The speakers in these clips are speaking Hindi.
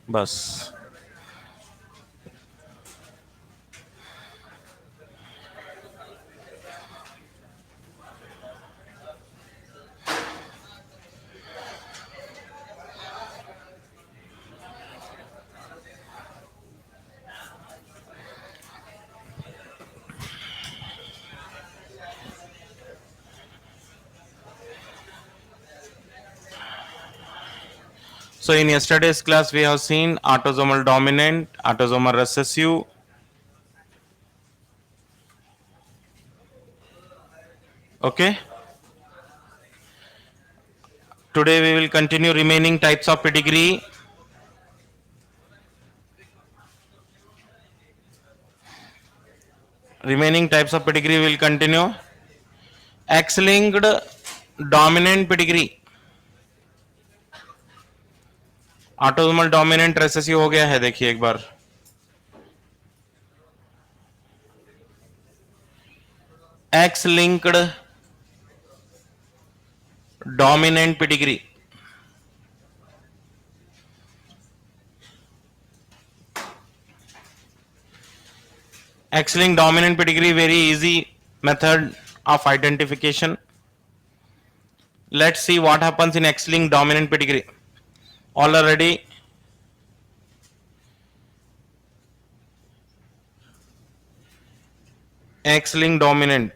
बस। So in yesterday's class we have seen autosomal dominant, autosomal recessive. Okay. Today we will continue remaining types of pedigree. Remaining types of pedigree will continue. X-linked dominant pedigree. Autosomal dominant recessive हो गया है, देखिए एक बार। X linked dominant pedigree, X-linked dominant pedigree, very easy method of identification. Let's see what happens in X-linked dominant pedigree. All are ready? X-linked dominant.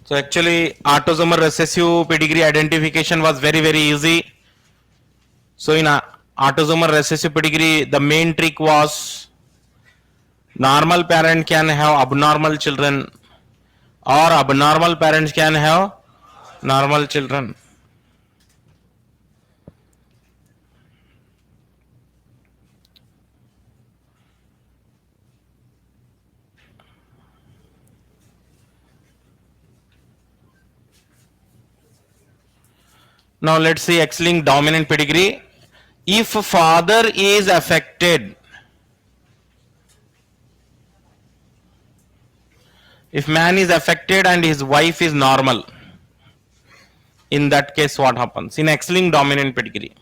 So actually autosomal recessive pedigree identification was very easy. So in autosomal recessive pedigree, the main trick was normal parent can have abnormal children or abnormal parents can have normal children. Now let's see X-linked dominant pedigree. If father is affected, if man is affected and his wife is normal, in that case what happens? In X-linked dominant pedigree,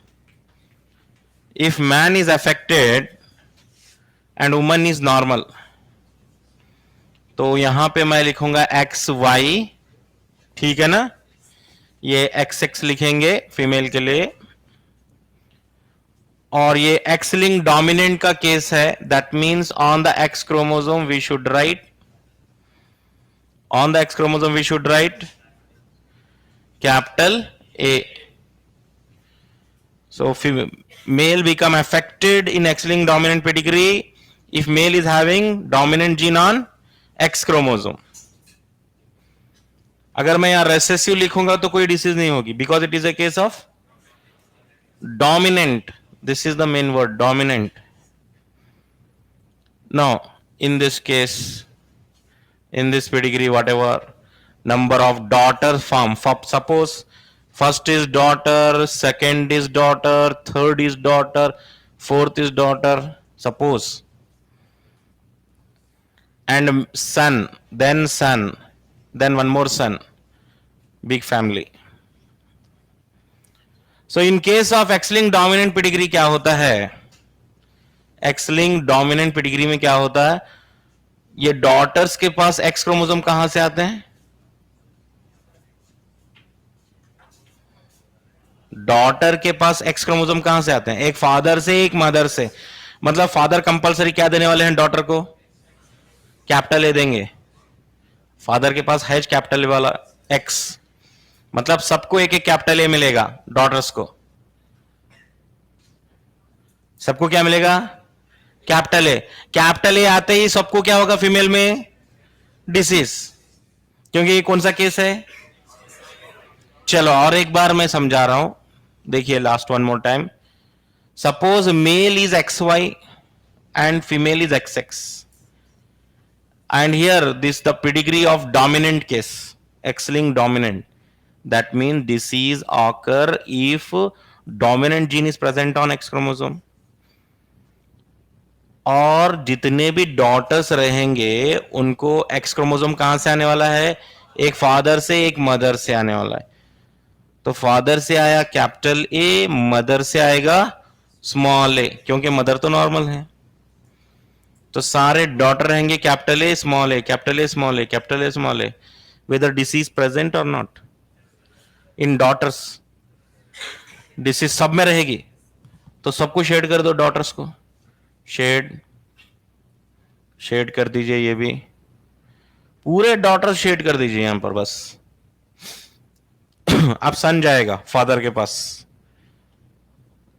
if man is affected and woman is normal, तो यहां पे मैं लिखूंगा XY, ठीक है ना? ये XX लिखेंगे फीमेल के लिए, और ये एक्स लिंक डोमिनेंट का केस है. That means on the X chromosome we should write, on the X chromosome we should write capital A. So male become affected in X-linked dominant pedigree if male is having dominant gene on X chromosome. अगर मैं यहां रेसेसिव लिखूंगा तो कोई डिसीज नहीं होगी, because it is a case of dominant. This is the main word, dominant. Now in this case, in this pedigree, whatever number of daughters form, suppose first is daughter, second is daughter, third is daughter, fourth is daughter, suppose, and son, then one more son, big family. So in case of X-linked dominant pedigree क्या होता है? X-linked dominant pedigree में क्या होता है? ये डॉटर्स के पास X क्रोमोसोम कहां से आते हैं? डॉटर के पास X क्रोमोसोम कहां से आते हैं? एक फादर से, एक मदर से. मतलब फादर कंपलसरी क्या देने वाले हैं डॉटर को? कैपिटल ए देंगे. फादर के पास है कैपिटल वाला X, मतलब सबको एक एक कैपिटल ए मिलेगा. डॉटर्स को सबको क्या मिलेगा? Capital A. कैपिटल ए आते ही सबको क्या होगा फीमेल में? डिसीज, क्योंकि ये कौन सा केस है? चलो और एक बार मैं समझा रहा हूं, देखिए last one more time. Suppose male is XY and female is XX, and here this the pedigree of dominant case, X-linked dominant. That means disease occur if dominant gene is present on X chromosome. और जितने भी डॉटर्स रहेंगे उनको X क्रोमोसोम कहां से आने वाला है? एक फादर से, एक मदर से आने वाला है. तो फादर से आया कैपिटल ए, मदर से आएगा स्मॉल ए, क्योंकि मदर तो नॉर्मल है। तो सारे डॉटर रहेंगे capital A small A, capital A small A, capital A small A, whether disease present और नॉट इन डॉटर्स। डिसीज सब में रहेगी, तो सबको शेड कर दो, डॉटर्स को शेड, शेड कर दीजिए, ये भी पूरे डॉटर शेड कर दीजिए यहां पर बस। अब सन जाएगा फादर के पास,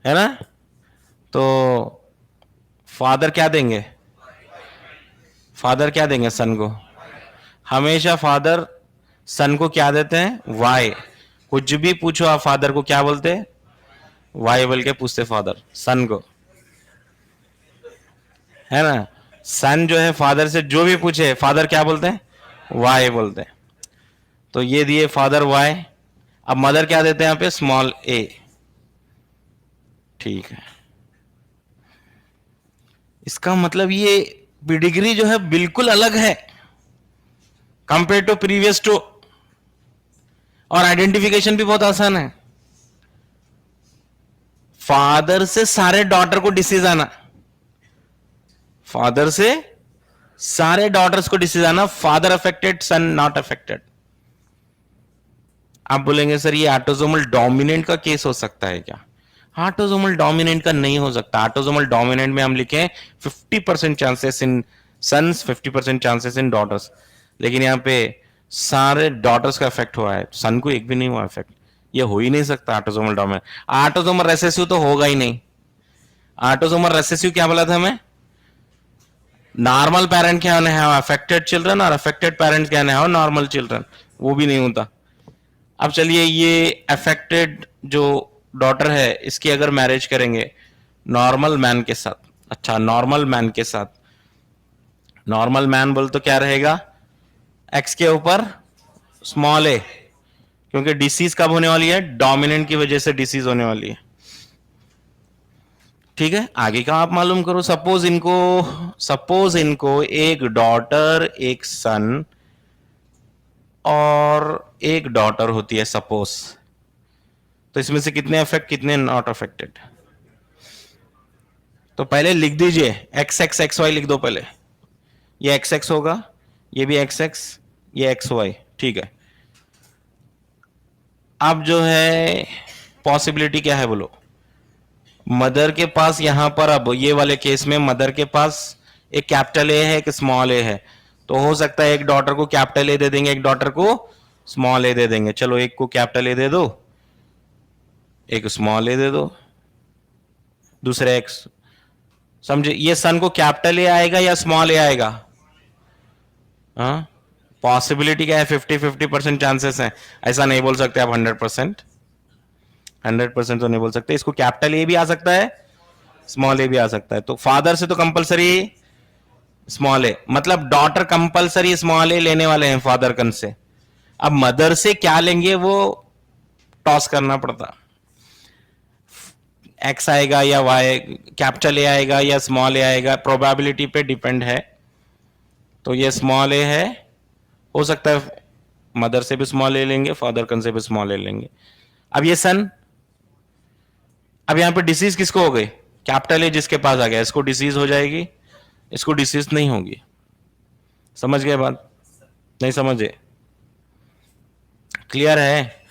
है ना? तो फादर क्या देंगे? फादर क्या देंगे सन को? हमेशा फादर सन को क्या देते हैं? वाई। कुछ भी पूछो आप फादर को क्या बोलते? वाई बोल के पूछते फादर सन को, है ना? सन जो है फादर से जो भी पूछे फादर क्या बोलते हैं? वाई बोलते हैं। तो ये दिए फादर वाई। अब मदर क्या देते हैं यहां पे? स्मॉल ए। ठीक है, इसका मतलब ये पेडिग्री जो है बिल्कुल अलग है कंपेयर टू प्रीवियस टू, और आइडेंटिफिकेशन भी बहुत आसान है। फादर से सारे डॉटर को डिसीज आना, फादर से सारे डॉटर्स को डिसीज आना, father affected son not affected. आप बोलेंगे सर ये ऑटोसोमल डोमिनेंट का केस हो सकता है क्या? ऑटोसोमल डोमिनेंट का नहीं हो सकता। ऑटोसोमल डोमिनेंट में हम लिखे 50% चांसेस इन सन्स, 50% चांसेस इन डॉटर्स, लेकिन यहां पे सारे डॉटर्स का इफेक्ट हुआ है, सन को एक भी नहीं हुआ इफेक्ट। ये हो ही नहीं सकता ऑटोसोमल डोमिनेंट। ऑटोसोमल रिसेसिव तो होगा ही नहीं। ऑटोसोमल रिसेसिव क्या बोला था हमें? Normal parent can have affected children और affected parents can have normal children, वो भी नहीं होता। अब चलिए ये अफेक्टेड जो डॉटर है इसकी अगर मैरिज करेंगे नॉर्मल मैन के साथ, अच्छा नॉर्मल मैन के साथ, नॉर्मल मैन बोल तो क्या रहेगा? एक्स के ऊपर स्मॉल ए, क्योंकि डिसीज कब होने वाली है? डोमिनेंट की वजह से डिसीज होने वाली है। ठीक है, आगे का आप मालूम करो। सपोज इनको एक डॉटर एक सन और एक डॉटर होती है सपोज, तो इसमें से कितने अफेक्ट, कितने नॉट अफेक्टेड? तो पहले लिख दीजिए एक्स एक्स एक्स वाई लिख दो पहले। ये एक्स एक्स होगा, ये भी एक्स एक्स, ये एक्स वाई। ठीक है, अब जो है पॉसिबिलिटी क्या है बोलो? मदर के पास यहां पर, अब ये वाले केस में मदर के पास एक कैपिटल ए है, एक स्मॉल ए है, तो हो सकता है एक डॉटर को कैपिटल ए दे देंगे, एक डॉटर को स्मॉल ए दे देंगे। चलो एक को कैपिटल ए दे दो, एक स्मॉल ए दे दो, दूसरे एक्स। समझे? ये सन को कैपिटल ए आएगा या स्मॉल ए आएगा? हाँ, पॉसिबिलिटी क्या है? 50-50% चांसेस है। ऐसा नहीं बोल सकते आप 100%, 100% तो नहीं बोल सकते। इसको कैपिटल ए भी आ सकता है, स्मॉल ए भी आ सकता है। तो फादर से तो कंपलसरी स्मॉल ए, मतलब डॉटर कंपलसरी स्मॉल ए लेने वाले हैं फादर कन से। अब मदर से क्या लेंगे वो टॉस करना पड़ता, एक्स आएगा या वाई, कैपिटल ए आएगा या स्मॉल ए आएगा, प्रोबेबिलिटी पे डिपेंड है। तो ये स्मॉल ए है, हो सकता है मदर से भी स्मॉल ए लेंगे, फादर कन से भी स्मॉल ए लेंगे। अब ये सन, अब यहां पे डिसीज किसको हो गई? कैपिटल ए जिसके पास आ गया इसको डिसीज हो जाएगी, इसको डिसीज नहीं होगी। समझ गए बात? नहीं समझे? क्लियर है?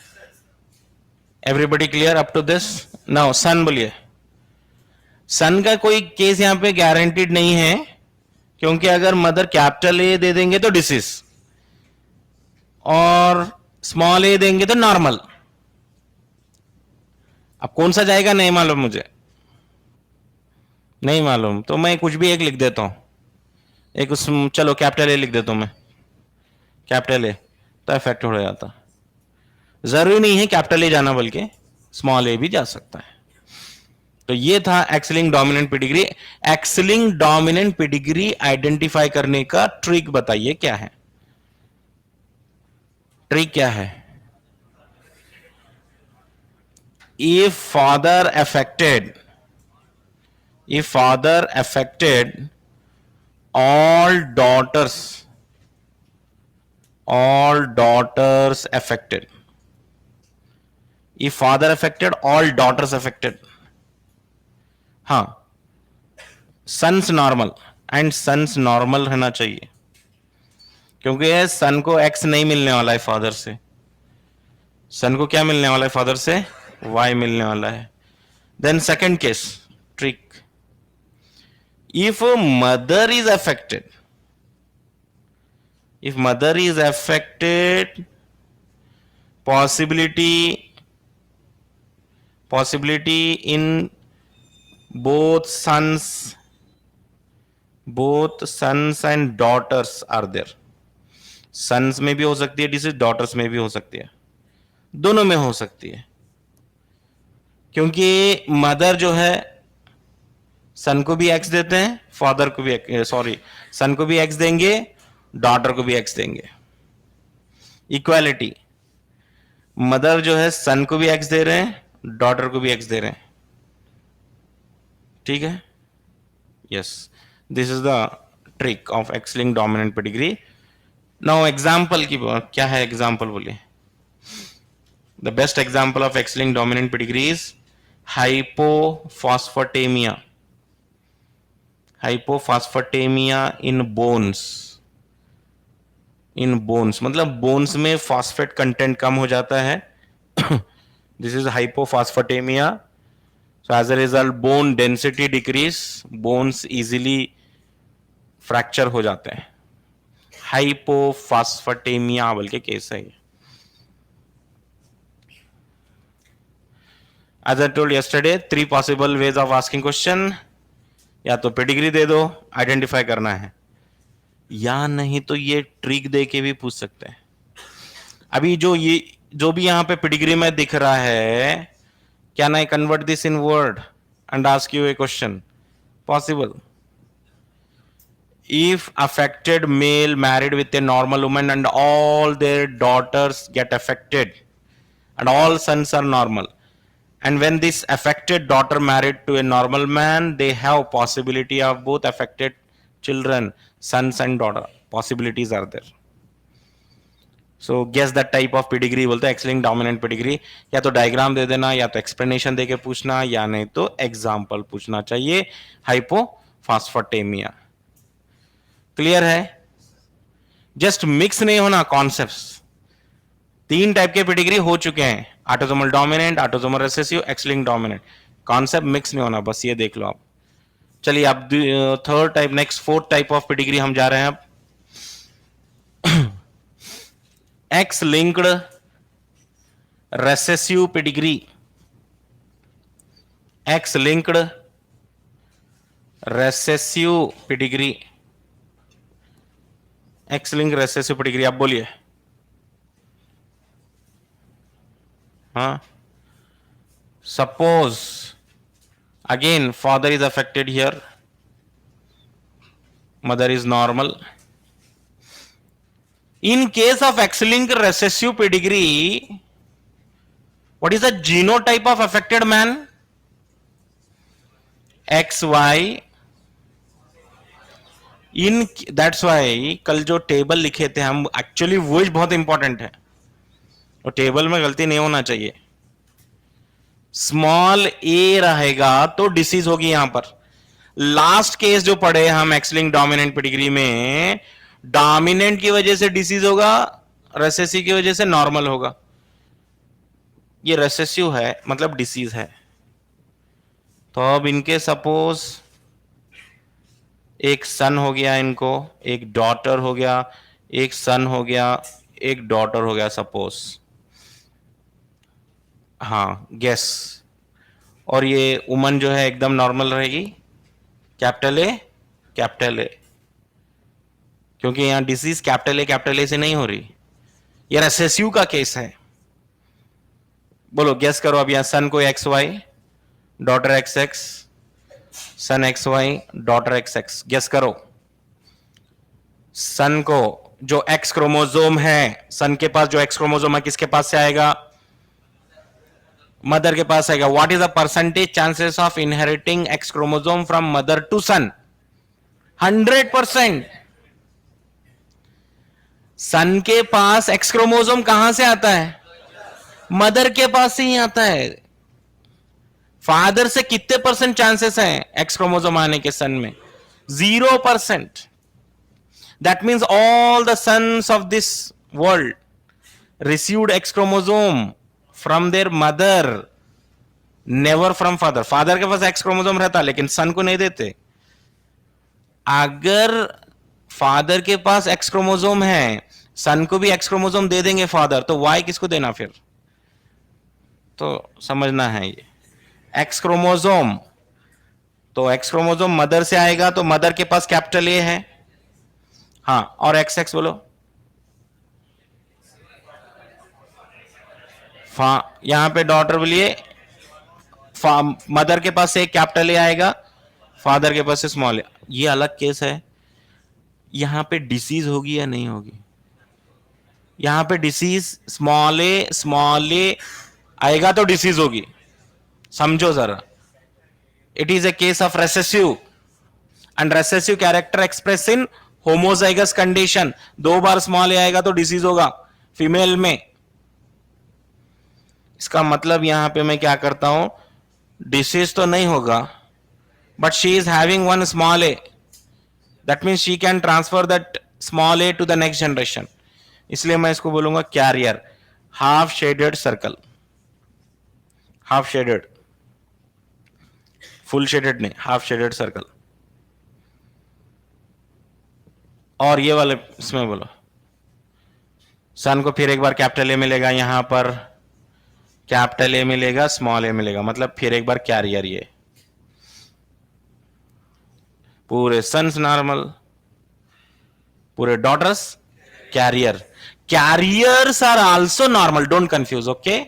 Everybody clear up to this? Now son बोलिए। सन का कोई केस यहां पे गारंटीड नहीं है, क्योंकि अगर मदर कैपिटल ए दे देंगे तो डिसीज, और स्मॉल ए देंगे तो नॉर्मल। अब कौन सा जाएगा नहीं मालूम मुझे, नहीं मालूम, तो मैं कुछ भी एक लिख देता हूं। एक चलो कैपिटल ए लिख देता हूं मैं, कैपिटल ए, तो इफेक्ट हो जाता। जरूरी नहीं है कैपिटल ए जाना, बल्कि स्मॉल ए भी जा सकता है। तो ये था X-linked dominant pedigree. X-linked dominant pedigree identify करने का ट्रिक बताइए क्या है? ट्रिक क्या है? if father affected all daughters affected, if father affected all daughters affected. हाँ, sons normal and sons normal रहना चाहिए, क्योंकि सन को एक्स नहीं मिलने वाला है फादर से. सन को क्या मिलने वाला है फादर से? वाई मिलने वाला है. Then second case trick, if mother is affected, if mother is affected, possibility in both sons and daughters are there. sons में भी हो सकती है डिसीज, daughters में भी हो सकती है, दोनों में हो सकती है, क्योंकि मदर जो है सन को भी एक्स देते हैं, फादर को भी, सॉरी, सन को भी एक्स देंगे, डॉटर को भी एक्स देंगे. इक्वालिटी, मदर जो है सन को भी एक्स दे रहे हैं, डॉटर को भी एक्स दे रहे हैं. ठीक है, yes, this is the trick of X link dominant pedigree. Now example की क्या है, एग्जांपल बोलिए. The best example of X link dominant pedigree is hypophosphatemia. Hypophosphatemia in bones. In bones मतलब बोन्स में फॉस्फेट कंटेंट कम हो जाता है. This is hypophosphatemia. So as a result bone density decrease, bones easily fracture हो जाते हैं. हाइपोफॉस्फेटेमिया बोल के केस है ये. As I told yesterday, 3 possible ways of asking question. या तो पेडिग्री दे दो, आइडेंटिफाई करना है, या नहीं तो ये ट्रिक दे के भी पूछ सकते हैं. अभी जो भी यहां पे पेडिग्री में दिख रहा है, can I convert this in word and ask you a question? Possible. If affected male married with a normal woman and all their daughters get affected and all sons are normal, and when this affected daughter married to a normal man, they have possibility of both affected children, sons and daughter. Possibilities are there. So guess the type of pedigree बोलते हैं X-linked dominant pedigree. या तो डायग्राम दे देना, या तो एक्सप्लेनेशन देके पूछना, या नहीं तो एग्जाम्पल पूछना चाहिए. हाइपोफॉस्फेटेमिया क्लियर है? जस्ट मिक्स नहीं होना कॉन्सेप्ट्स. 3 टाइप के पेडिग्री हो चुके हैं, autosomal dominant, autosomal recessive, x link dominant. Concept mix नहीं होना, बस ये देख लो आप. चलिए अब third type, next fourth type of pedigree हम जा रहे हैं. अब x linked recessive pedigree. X linked recessive pedigree. X link recessive pedigree, आप बोलिए. हाँ, suppose again father is affected here, mother is normal. In case of X-linked recessive pedigree, what is the genotype of affected man? XY. In that's why कल जो टेबल लिखे थे हम, एक्चुअली वो बहुत इंपॉर्टेंट है, और टेबल में गलती नहीं होना चाहिए. स्मॉल ए रहेगा तो डिसीज होगी. यहां पर लास्ट केस जो पढ़े हम एक्स लिंक डोमिनेंट पेडिग्री में, डोमिनेंट की वजह से डिसीज होगा, रेसेसिव की वजह से नॉर्मल होगा. ये रेसेसिव है मतलब डिसीज है. तो अब इनके सपोज एक सन हो गया, इनको एक डॉटर हो गया, एक सन हो गया, एक डॉटर हो गया सपोज. हाँ, गेस. और ये वुमन जो है एकदम नॉर्मल रहेगी, कैपिटल ए कैपिटल ए, क्योंकि यहां डिसीज कैपिटल ए से नहीं हो रही. ये रेसेसिव का केस है. बोलो गेस करो. अब यहां सन को X Y, daughter X X, son X Y, daughter X X. Guess करो. सन को जो एक्स क्रोमोजोम है, सन के पास जो एक्स क्रोमोजोम है, किसके पास से आएगा? मदर के पास आएगा. What is the percentage chances of inheriting X chromosome from mother to son? 100%. Son के पास एक्स क्रोमोजोम कहां से आता है? मदर के पास से ही आता है। फादर से कितने परसेंट चांसेस हैं एक्स क्रोमोसोम आने के सन में? 0%। That means all the sons of this world received X chromosome from their mother, never from father. Father के पास एक्स क्रोमोसोम रहता लेकिन सन को नहीं देते। अगर फादर के पास एक्स क्रोमोसोम है, सन को भी एक्स क्रोमोसोम दे देंगे फादर, तो वाई किसको देना फिर? तो समझना है ये एक्स क्रोमोसोम, तो एक्स क्रोमोसोम मदर से आएगा तो मदर के पास कैपिटल ए है। हाँ, और एक्स एक्स बोलो। यहां पे डॉटर बोलिए, मदर के पास से कैपिटल ए आएगा, फादर के पास से स्मॉल ए। ये अलग केस है। यहां पे डिसीज होगी या नहीं होगी? यहां पे डिसीज स्मॉल ए आएगा तो डिसीज होगी, समझो जरा। It is a case of recessive, and recessive character express in homozygous condition. 2 बार स्मॉल ए आएगा तो डिसीज होगा फीमेल में। इसका मतलब यहां पे मैं क्या करता हूं, डिसीज तो नहीं होगा, but she is having 1 small A, that means she can transfer that small A to the next generation. इसलिए मैं इसको बोलूंगा carrier. Half shaded circle, half shaded, full shaded नहीं, हाफ शेडेड सर्कल। और ये वाले इसमें बोलो, सन को फिर एक बार कैपिटल ए मिलेगा, यहां पर कैपिटल ए मिलेगा, स्मॉल ए मिलेगा, मतलब फिर एक बार कैरियर। ये पूरे सन्स नॉर्मल, पूरे daughters carrier. Carriers are also normal, don't confuse, okay.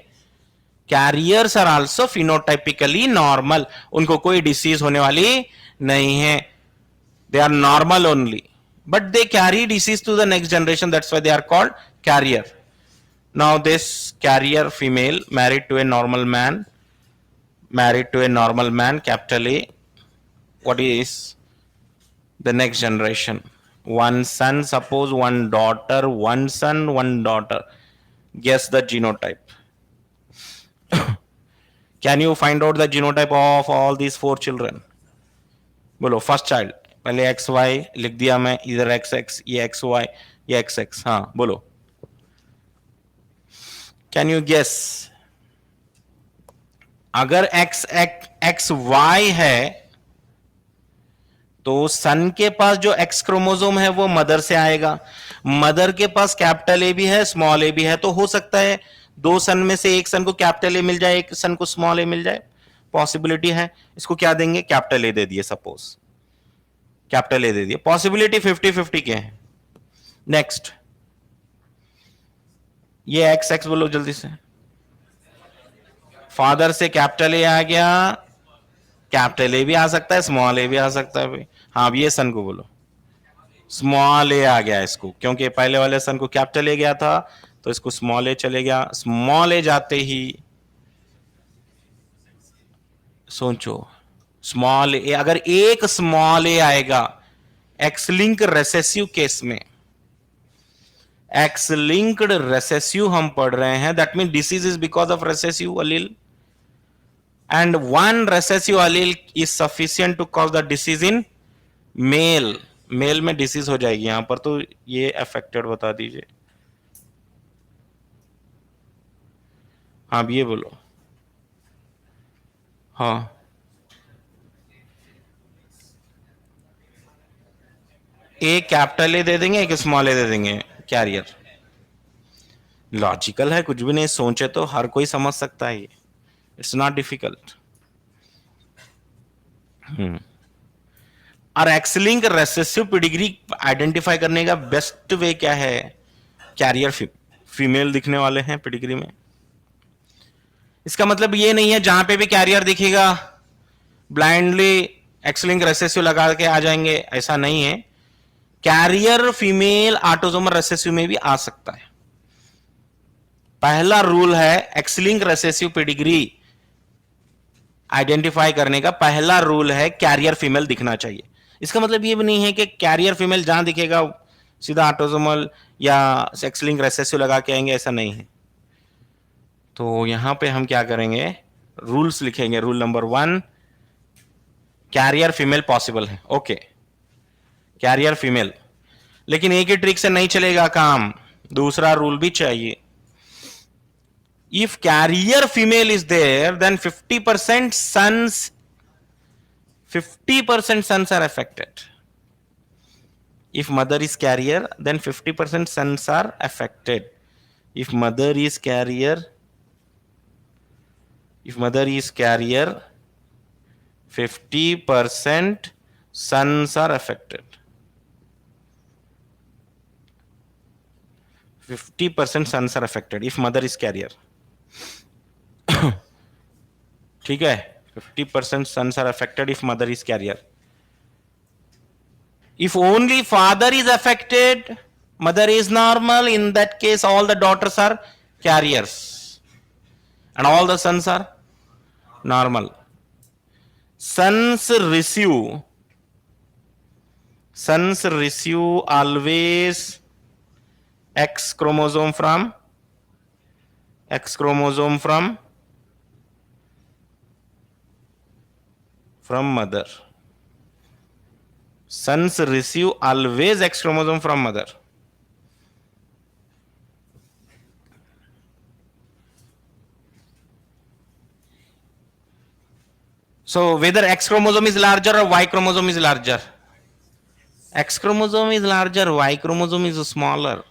Carriers are also phenotypically normal, उनको कोई डिसीज होने वाली नहीं है। They are normal only, but they carry disease to the next generation, that's why they are called carrier. Now this carrier female married to a normal man, capital A, what is the next generation? 1 son, suppose 1 daughter, 1 son, 1 daughter. Guess the genotype. Can you find out the genotype of all these 4 children? बोलो, फर्स्ट चाइल्ड। पहले एक्स वाई लिख दिया मैं, इधर एक्स एक्स, ये एक्स वाई, ये एक्स एक्स। हाँ बोलो, कैन यू गेस? अगर एक्स वाई है तो सन के पास जो एक्स क्रोमोसोम है वो मदर से आएगा। मदर के पास कैपिटल ए भी है, स्मॉल ए भी है, तो हो सकता है 2 सन में से एक सन को कैपिटल ए मिल जाए, एक सन को स्मॉल ए मिल जाए, पॉसिबिलिटी है। इसको क्या देंगे? कैपिटल ए दे दिए, सपोज कैपिटल ए दे दिए, पॉसिबिलिटी 50-50 के हैं। नेक्स्ट, ये एक्स एक्स बोलो जल्दी से। फादर से कैपिटल ए आ गया, कैपिटल ए भी आ सकता है, स्मॉल ए भी आ सकता है भाई। हाँ, अब ये सन को बोलो, स्मॉल ए आ गया इसको, क्योंकि पहले वाले सन को कैपिटल ए गया था तो इसको स्मॉल ए चले गया। स्मॉल ए जाते ही सोचो, स्मॉल ए, अगर एक स्मॉल ए आएगा एक्स लिंक रेसेसिव केस में, एक्स लिंक्ड रेसेसिव हम पढ़ रहे हैं, that mean disease is because of recessive allele, and 1 recessive allele is sufficient to cause the disease in male. Male में डिसीज हो जाएगी यहां पर, तो ये अफेक्टेड बता दीजिए। हाँ, अब ये बोलो। हाँ, एक कैपिटल ए दे देंगे, एक स्मॉल ए दे देंगे, कैरियर। लॉजिकल है, कुछ भी नहीं, सोचे तो हर कोई समझ सकता है ये, इट्स नॉट डिफिकल्ट। और x link recessive pedigree identify करने का बेस्ट वे क्या है? कैरियर फीमेल दिखने वाले हैं पेडिग्री में। इसका मतलब ये नहीं है जहां पे भी कैरियर दिखेगा ब्लाइंडली एक्स लिंक रेसेसिव लगा के आ जाएंगे, ऐसा नहीं है। कैरियर फीमेल ऑटोसोमल रेसेसिव में भी आ सकता है। पहला रूल है x link recessive pedigree identify करने का, पहला रूल है कैरियर फीमेल दिखना चाहिए। इसका मतलब ये भी नहीं है कि कैरियर फीमेल जहां दिखेगा सीधा ऑटोसोमल या एक्स लिंक रेसेसिव लगा के आएंगे, ऐसा नहीं है। तो यहां पे हम क्या करेंगे, रूल्स लिखेंगे। Rule number 1, carrier female possible है, ओके, कैरियर फीमेल। लेकिन एक ही ट्रिक से नहीं चलेगा काम, दूसरा रूल भी चाहिए। If carrier female is there then 50% sons are affected. If mother is carrier, then 50% sons are affected. If mother is carrier, 50% sons are affected. 50% sons are affected if mother is carrier. ठीक है, 50% sons are affected if mother is carrier. If only father is affected, mother is normal, in that case all the daughters are carriers and all the sons are normal. Sons receive always X chromosome from mother. Sons receive always X chromosome from mother. So whether X chromosome is larger or Y chromosome is larger? X chromosome is larger, Y chromosome is smaller.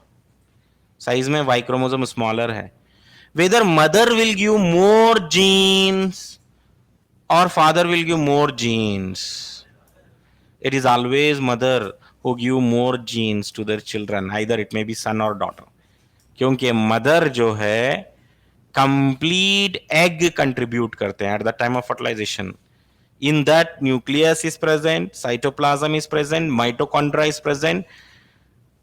Size में Y chromosome smaller है. Whether mother will give more genes or father will give more genes, it is always mother who give more genes to their children, either it may be son or daughter. क्योंकि मदर जो है कंप्लीट एग कंट्रीब्यूट करते हैं at the time of fertilization. In that nucleus is present, cytoplasm is present, mitochondria is present.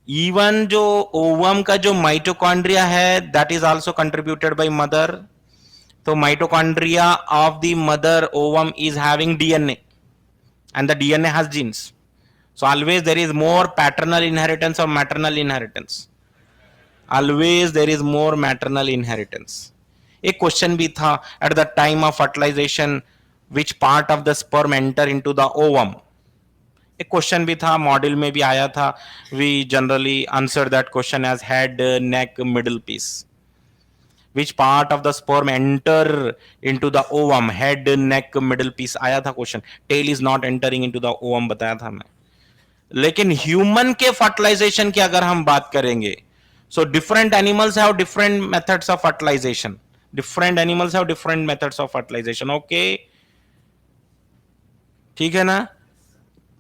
Even जो ओवम का जो माइटोकॉन्ड्रिया है that is also contributed by mother. तो mitochondria of the mother ovum is having DNA and the DNA has genes. So always there is more paternal inheritance or maternal inheritance. Always there is more maternal inheritance. एक क्वेश्चन भी था at the time of fertilization which part of the sperm enter into the ovum. एक क्वेश्चन भी था, मॉडल में भी आया था. We generally answer that question as head, neck, middle piece. Which part of the sperm enter into the ovum? Head, neck, middle piece आया था question. Tail is not entering into the ovum बताया था मैं. लेकिन ह्यूमन के फर्टिलाइजेशन की अगर हम बात करेंगे, so different animals have different methods of fertilization. Okay, ठीक है ना.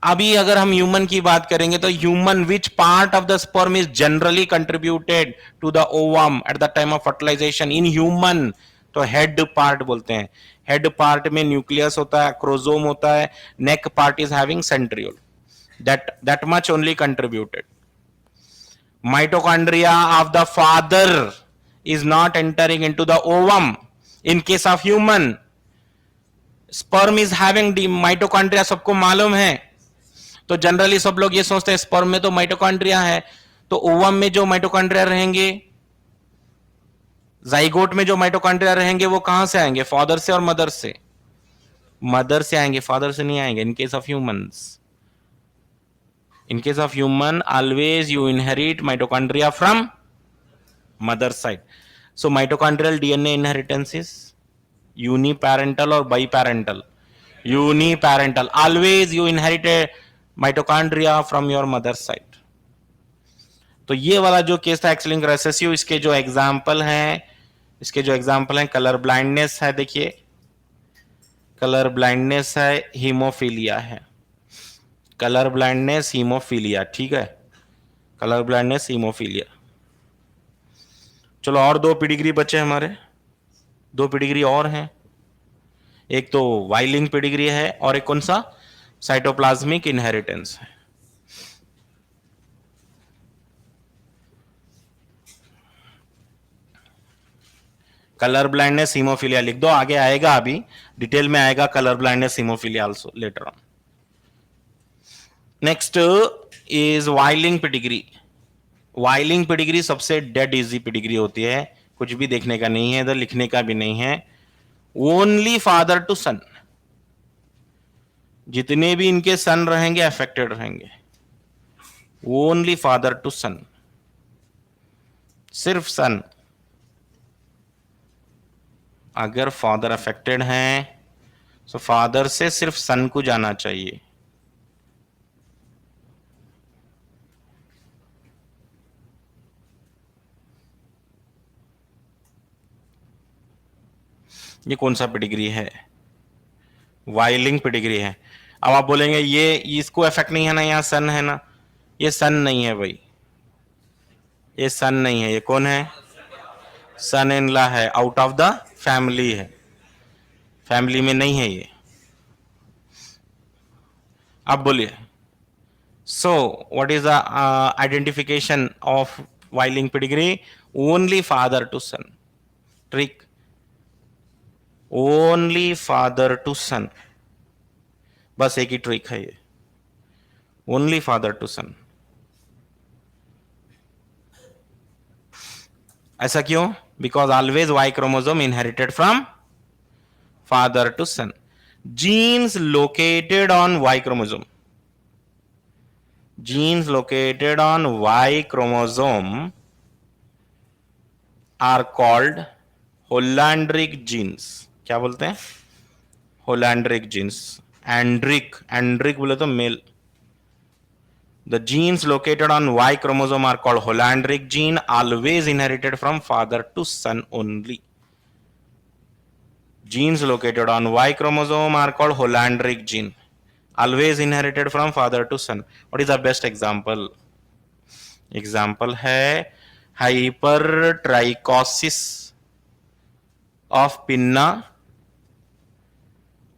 अभी अगर हम ह्यूमन की बात करेंगे तो human which part of the sperm is generally contributed to the ovum at the time of fertilization in human? तो हेड पार्ट बोलते हैं. हेड पार्ट में न्यूक्लियस होता है, क्रोमोसोम होता है, neck part is having centriole. That much only contributed. Mitochondria of the father is not entering into the ovum. In case of human sperm is having mitochondria, सबको मालूम है. तो जनरली सब लोग ये सोचते हैं स्पर्म में तो माइटोकॉन्ड्रिया है, तो ओवम में जो माइटोकॉन्ड्रिया रहेंगे, जाइगोट में जो माइटोकॉन्ड्रिया रहेंगे वो कहां से आएंगे? फादर से और मदर से. मदर से आएंगे, फादर से नहीं आएंगे. In case of human always you inherit mitochondria from mother side. So mitochondrial DNA inheritance is uniparental और biparental? Uniparental. Always you inherited mitochondria from your mother side. तो ये वाला जो केस था एक्स-लिंक्ड रिसेसिव, इसके जो एग्जांपल हैं कलर ब्लाइंडनेस है. देखिए कलर ब्लाइंडनेस है, हीमोफीलिया है. कलर ब्लाइंडनेस, हीमोफीलिया, ठीक है. Colour blindness, haemophilia. चलो और 2 पेडिग्री बचे हमारे. 2 पेडिग्री और हैं. एक तो वाई-लिंक पेडिग्री है और एक कौन सा? साइटोप्लाज्मिक इनहेरिटेंस है. कलर ब्लाइंडनेस, हीमोफीलिया लिख दो, आगे आएगा, अभी डिटेल में आएगा colour blindness, haemophilia also later on. Next is Y-link pedigree. Y-link pedigree सबसे डेड इजी पेडिग्री होती है. कुछ भी देखने का नहीं है, इधर लिखने का भी नहीं है। ओनली फादर टू सन, जितने भी इनके सन रहेंगे अफेक्टेड रहेंगे। ओनली फादर टू सन, सिर्फ सन। अगर फादर अफेक्टेड हैं तो फादर से सिर्फ सन को जाना चाहिए। ये कौन सा पेडिग्री है? वाइलिंग पेडिग्री है। अब आप बोलेंगे ये इसको इफेक्ट नहीं है ना, यहाँ सन है ना। ये सन नहीं है भाई, ये सन नहीं है। ये कौन है? सन इन लॉ है, आउट ऑफ द फैमिली है, फैमिली में नहीं है ये। आप बोलिए, so what is the identification of Y linked pedigree? Only father to son. Trick, only father to son, बस एक ही ट्रिक है ये, ओनली फादर टू सन। ऐसा क्यों? Because always Y chromosome inherited from father to son. Genes located on Y chromosome, genes located on Y chromosome are called Hollandric genes. क्या बोलते हैं? Hollandric genes. एंड्रिक बोले तो mail. The genes located on Y chromosome are called Hollandric gene, always inherited from father to son only. Genes located on Y chromosome are called Hollandric gene, always inherited from father to son. What is the best example? Example है hypertrichosis of pinna.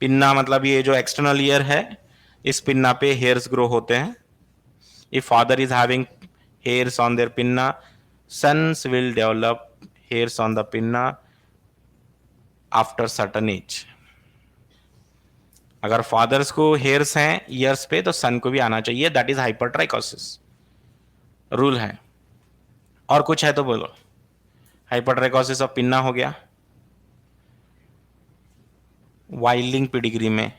Pinna मतलब ये जो एक्सटर्नल ईयर है, इस पिन्ना पे हेयर्स ग्रो होते हैं। If father is having hairs on their pinna, sons will develop hairs on the pinna after certain age. अगर फादर्स को हेयर्स हैं ईयर्स पे तो सन को भी आना चाहिए, that is hypertrichosis, rule है। और कुछ है तो बोलो। हाइपरट्राइकोसिस ऑफ पिन्ना हो गया। वाइलिंग पेडिग्री में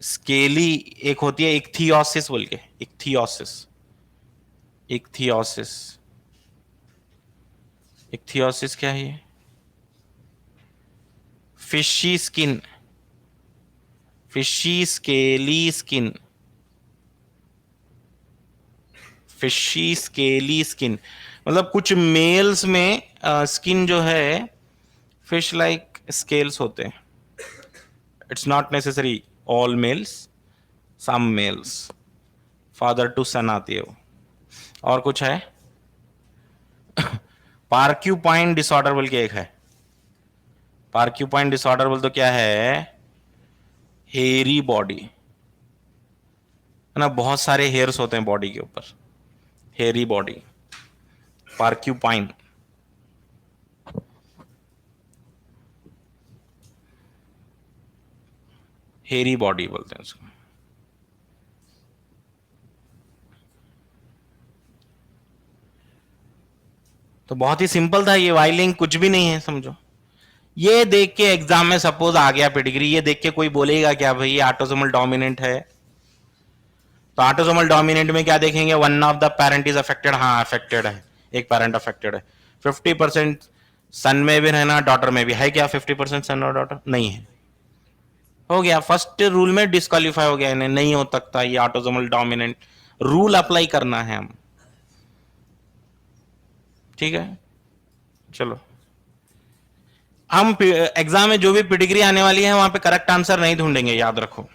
स्केली एक होती है इक्थियोसिस बोल के, इक्थियोसिस, इक्थियोसिस। इक्थियोसिस क्या है? Fishy skin, fishy scaly skin, fishy scaly skin मतलब कुछ मेल्स में स्किन जो है फिश लाइक स्केल्स होते हैं। It's not necessary all males, some males, father to son आती है वो। और कुछ है? पार्क्यूपाइन डिसऑर्डर बोल के एक है। पार्क्यूपाइन डिसऑर्डर बोल तो क्या है? हेयरी बॉडी है ना, बहुत सारे हेयर्स होते हैं बॉडी के ऊपर, हेयरी बॉडी, पार्क्यूपाइन। हेयरी बॉडी बोलते हैं उसको। तो बहुत ही सिंपल था ये, वाइलिंग कुछ भी नहीं है समझो। ये देख के एग्जाम में सपोज आ गया पेडिग्री, ये देख के कोई बोलेगा क्या भाई ये ऑटोसोमल डोमिनेंट है? तो ऑटोसोमल डोमिनेंट में क्या देखेंगे? One of the parent is affected, हाँ अफेक्टेड है, एक पेरेंट अफेक्टेड है। 50% सन में भी रहना, डॉटर में भी है क्या 50% सन और डॉटर? नहीं है। हो गया, फर्स्ट रूल में डिस्क्वालीफाई हो गया, इन्हें नहीं हो सकता ये ऑटोसोमल डोमिनेंट। रूल अप्लाई करना है हम, ठीक है। चलो, हम एग्जाम में जो भी पेडिग्री आने वाली है वहां पे करेक्ट आंसर नहीं ढूंढेंगे, याद रखो।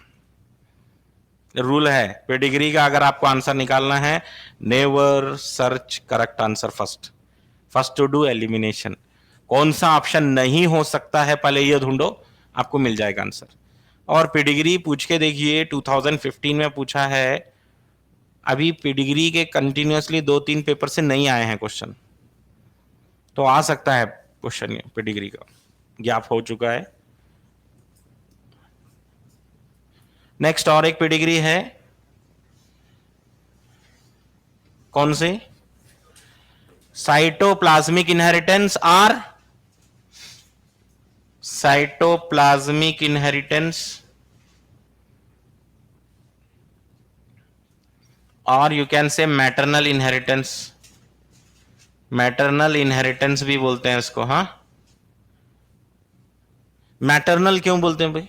रूल है पेडिग्री का, अगर आपको आंसर निकालना है, never search correct answer first, first to do elimination. कौन सा ऑप्शन नहीं हो सकता है पहले ये ढूंढो, आपको मिल जाएगा आंसर। और पेडिग्री पूछ के देखिए, 2015 में पूछा है। अभी पेडिग्री के कंटिन्यूअसली 2-3 पेपर से नहीं आए हैं क्वेश्चन, तो आ सकता है क्वेश्चन ये पेडिग्री का, गैप हो चुका है। नेक्स्ट और एक पेडिग्री है, कौन सी? Cytoplasmic inheritance or cytoplasmic inheritance, or you can say maternal inheritance. Maternal inheritance भी बोलते हैं इसको. हाँ, मैटरनल क्यों बोलते हैं भाई?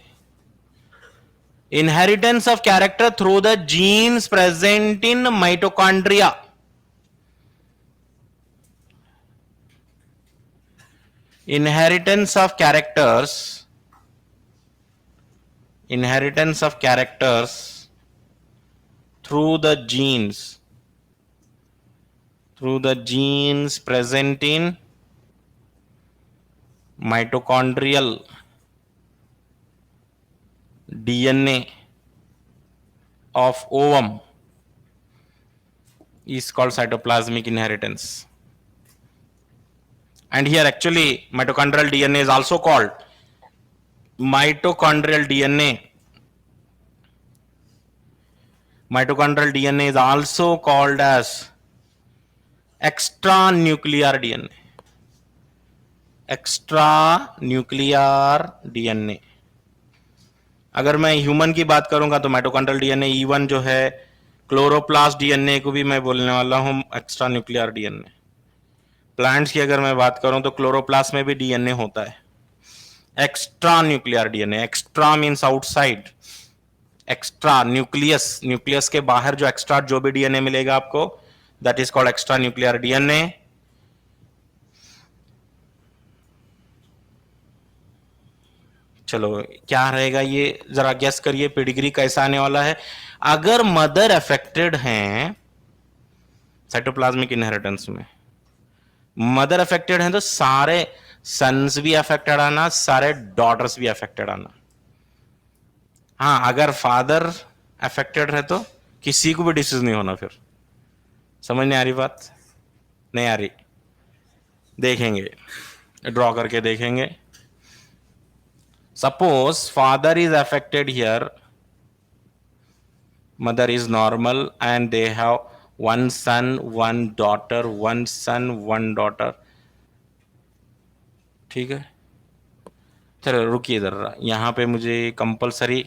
Inheritance of character through the genes present in mitochondria. Inheritance of characters through the genes present in mitochondrial DNA of ovum is called cytoplasmic inheritance. And here actually mitochondrial DNA is also called mitochondrial DNA. Mitochondrial DNA is also called as extranuclear DNA. Extranuclear DNA. अगर मैं ह्यूमन की बात करूंगा तो माइटोकॉन्ड्रियल डीएनए इवन जो है क्लोरोप्लास्ट डीएनए को भी मैं बोलने वाला हूं एक्स्ट्रा न्यूक्लियर डीएनए. प्लांट्स की अगर मैं बात करूं तो क्लोरोप्लास्ट में भी डीएनए होता है. Extra nuclear DNA. Extra means outside. Extra nucleus, nucleus के बाहर जो एक्स्ट्रा जो भी डीएनए मिलेगा आपको, that is called extra nuclear DNA. चलो क्या रहेगा ये जरा गेस करिए. पेडिग्री कैसा आने वाला है? अगर मदर अफेक्टेड हैं साइटोप्लाज्मिक इनहेरिटेंस में, मदर अफेक्टेड हैं तो सारे सन्स भी अफेक्टेड आना, सारे डॉटर्स भी अफेक्टेड आना. हाँ, अगर फादर अफेक्टेड है तो किसी को भी डिसीज नहीं होना. फिर समझ नहीं आ रही बात? नहीं आ रही? देखेंगे, ड्रॉ करके देखेंगे. Suppose father is affected here, mother is normal, and they have one son, one daughter, one son, one daughter. ठीक है, चलो रुकिए इधर. यहाँ पे मुझे कंपलसरी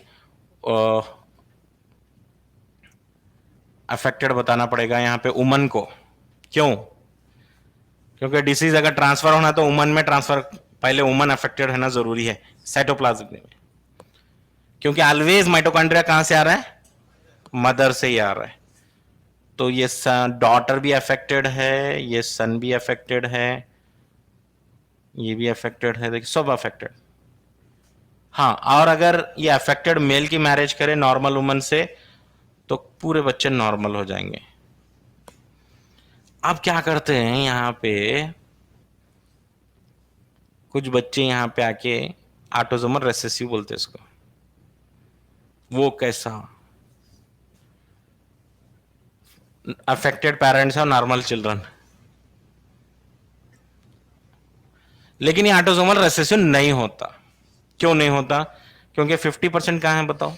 अफेक्टेड बताना पड़ेगा यहाँ पे उमन को. क्यों? क्योंकि डिसीज अगर ट्रांसफर होना तो उमन में ट्रांसफर, पहले उमन अफेक्टेड होना जरूरी है साइटोप्लाज्म में. क्योंकि ऑलवेज माइटोकॉन्ड्रिया कहां से आ रहा है? मदर से ही आ रहा है. तो ये डॉटर भी अफेक्टेड है, ये सन भी अफेक्टेड है, ये भी अफेक्टेड है. देखिए सब अफेक्टेड. हाँ, और अगर ये अफेक्टेड मेल की मैरिज करे नॉर्मल वुमन से तो पूरे बच्चे नॉर्मल हो जाएंगे. अब क्या करते हैं यहाँ पे, कुछ बच्चे यहाँ पे आके ऑटोसोमल रिसेसिव बोलते हैं इसको. वो कैसा? अफेक्टेड पेरेंट्स और नॉर्मल चिल्ड्रन. लेकिन ये ऑटोसोमल रिसेसिव नहीं होता. क्यों नहीं होता? क्योंकि 50% कहां है बताओ?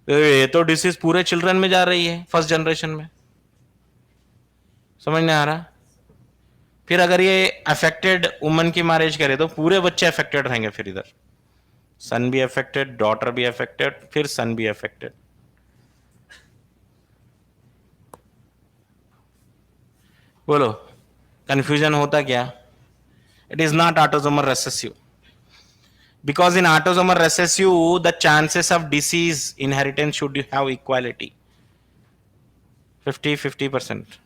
ये तो डिसीज पूरे चिल्ड्रन में जा रही है फर्स्ट जनरेशन में. समझ नहीं आ रहा? फिर अगर ये अफेक्टेड वुमन की मैरिज करे तो पूरे बच्चे अफेक्टेड रहेंगे. फिर इधर सन भी अफेक्टेड, डॉटर भी अफेक्टेड, फिर सन भी अफेक्टेड. बोलो कंफ्यूजन होता क्या? It is not autosomal recessive. Because in autosomal recessive, the chances of disease inheritance should have equality. 50-50%.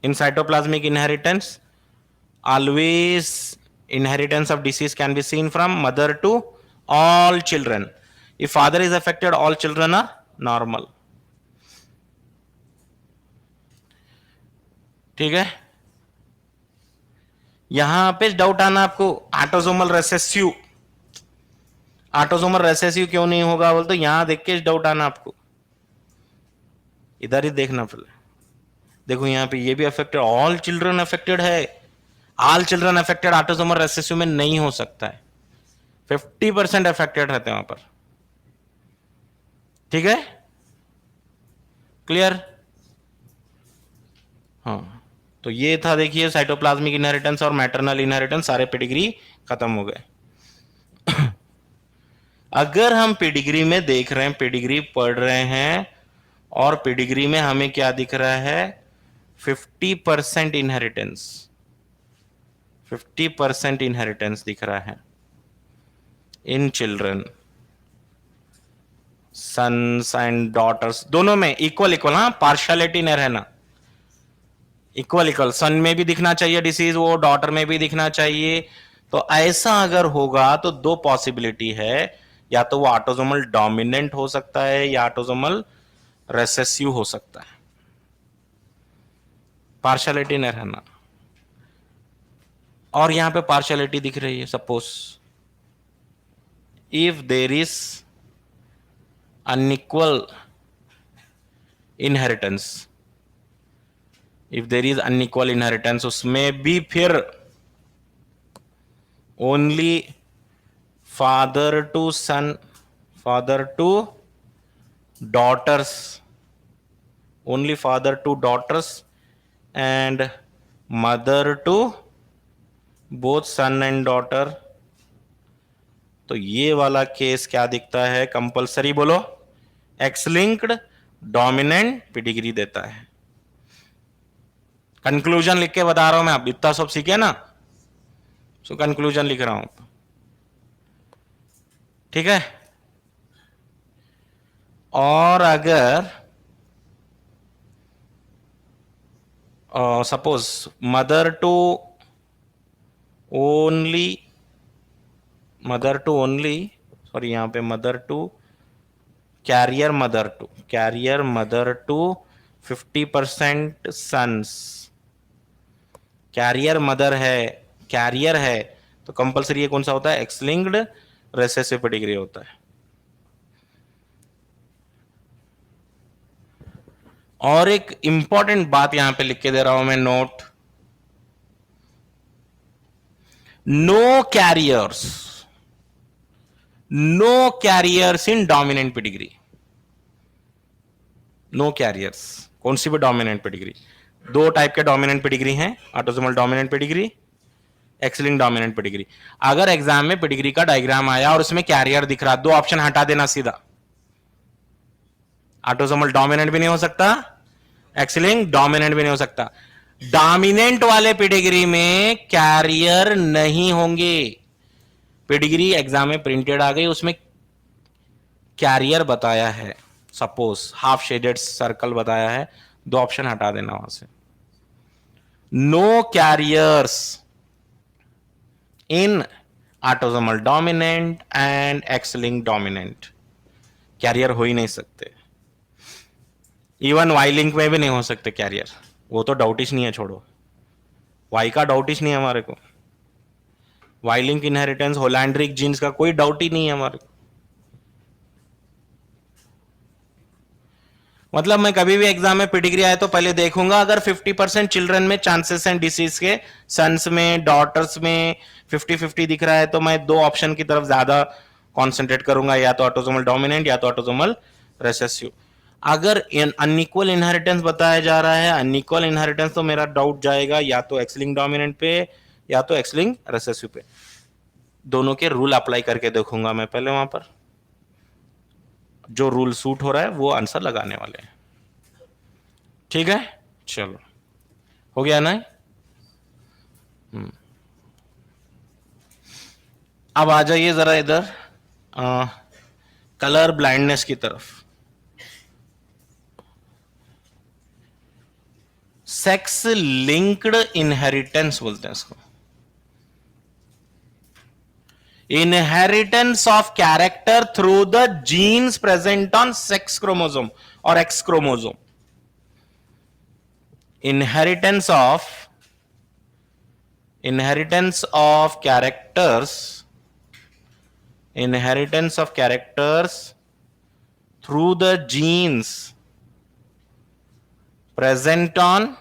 In cytoplasmic inheritance, always inheritance of disease can be seen from mother to all children. If father is affected, all children are normal. ठीक है. यहां पे डाउट आना आपको, ऑटोसोमल रिसेसिव. ऑटोसोमल रिसेसिव क्यों नहीं होगा बोल तो यहां देख के डाउट आना आपको. इधर ही देखना पहले. देखो यहां पे ये भी अफेक्टेड, ऑल चिल्ड्रन अफेक्टेड है. All children affected autosomal recessive में नहीं हो सकता है. 50% अफेक्टेड रहते हैं वहां पर. ठीक है, क्लियर? हाँ, तो ये था देखिए साइटोप्लाज्मिक इनहेरिटेंस और मैटरनल इनहेरिटेंस, सारे पेडिग्री खत्म हो गए। अगर हम पेडिग्री में देख रहे हैं, पेडिग्री पढ़ रहे हैं, और पेडिग्री में हमें क्या दिख रहा है? 50% इनहेरिटेंस, 50% इनहेरिटेंस दिख रहा है in children, sons and daughters दोनों में इक्वल इक्वल। हाँ, पार्शियलिटी नहीं रहना, इक्वल इक्वल। सन में भी दिखना चाहिए डिसीज, वो डॉटर में भी दिखना चाहिए। तो ऐसा अगर होगा तो दो पॉसिबिलिटी है, या तो वो ऑटोसोमल डोमिनेंट हो सकता है या ऑटोसोमल रेसेसिव हो सकता है। पार्शियलिटी नहीं रहना। और यहां पे पार्शियलिटी दिख रही है, suppose if there is unequal inheritance, if there is unequal inheritance, उसमें भी फिर only father to son, father to daughters, only father to daughters and mother to both son and daughter, तो ये वाला केस क्या दिखता है? कंपलसरी बोलो, एक्स लिंक्ड डोमिनेंट पेडिग्री देता है। कंक्लूजन लिख के बता रहा हूं मैं, आप इतना सब सीखे ना, सो कंक्लूजन लिख रहा हूं, ठीक है? और अगर suppose mother to only, mother to only, sorry यहां पे mother to carrier, mother to 50% sons, carrier mother है, कैरियर है, तो कंपलसरी ये कौन सा होता है? एक्स लिंक्ड रेसेसिव पेडिग्री होता है। और एक इंपॉर्टेंट बात यहां पे लिख के दे रहा हूं मैं, note, no carriers, no carriers in dominant pedigree, no carriers. कौन सी भी डोमिनेंट पेडिग्री? दो टाइप के डोमिनेंट पेडिग्री हैं, autosomal dominant pedigree, X linked dominant pedigree. अगर एग्जाम में पेडिग्री का डायग्राम आया और उसमें कैरियर दिख रहा, दो ऑप्शन हटा देना सीधा, ऑटोसोमल डोमिनेंट भी नहीं हो सकता, एक्स लिंक्ड डोमिनेंट भी नहीं हो सकता। डोमिनेंट वाले पेडिग्री में कैरियर नहीं होंगे। पेडिग्री एग्जाम में प्रिंटेड आ गई, उसमें कैरियर बताया है, सपोज हाफ शेडेड सर्कल बताया है, दो ऑप्शन हटा देना वहां से। No carriers in autosomal dominant and X linked dominant, carrier हो ही नहीं सकते। इवन वाई लिंक में भी नहीं हो सकते कैरियर, वो तो डाउटिश नहीं है, छोड़ो, वाई का डाउटिश नहीं है हमारे को, Y link inheritance holandric genes का कोई डाउट ही नहीं है हमारे को। मतलब मैं कभी भी एग्जाम में पेडिग्री आए तो पहले देखूंगा, अगर 50% चिल्ड्रन में चांसेस हैं डिसीज के, सन्स में डॉटर्स में 50-50 दिख रहा है, तो मैं दो ऑप्शन की तरफ ज्यादा कॉन्सेंट्रेट करूंगा, या तो ऑटोसोमल डोमिनेंट या तो ऑटोसोमल रेसेसिव। अगर अनइक्वल इनहेरिटेंस बताया जा रहा है, अनइक्वल इनहेरिटेंस, तो मेरा डाउट जाएगा या तो एक्स लिंक्ड डोमिनेंट पे या तो एक्स लिंक्ड रेसेसिव पे। दोनों के रूल अप्लाई करके देखूंगा मैं पहले, वहां पर जो रूल सूट हो रहा है वो आंसर लगाने वाले हैं, ठीक है? चलो, हो गया ना? अब आ जाइए जरा इधर कलर ब्लाइंडनेस की तरफ। सेक्स लिंक्ड इनहेरिटेंस बोलते हैं इसको, inheritance of character through the genes present on sex chromosome और X chromosome. inheritance of characters, inheritance of characters through the genes present on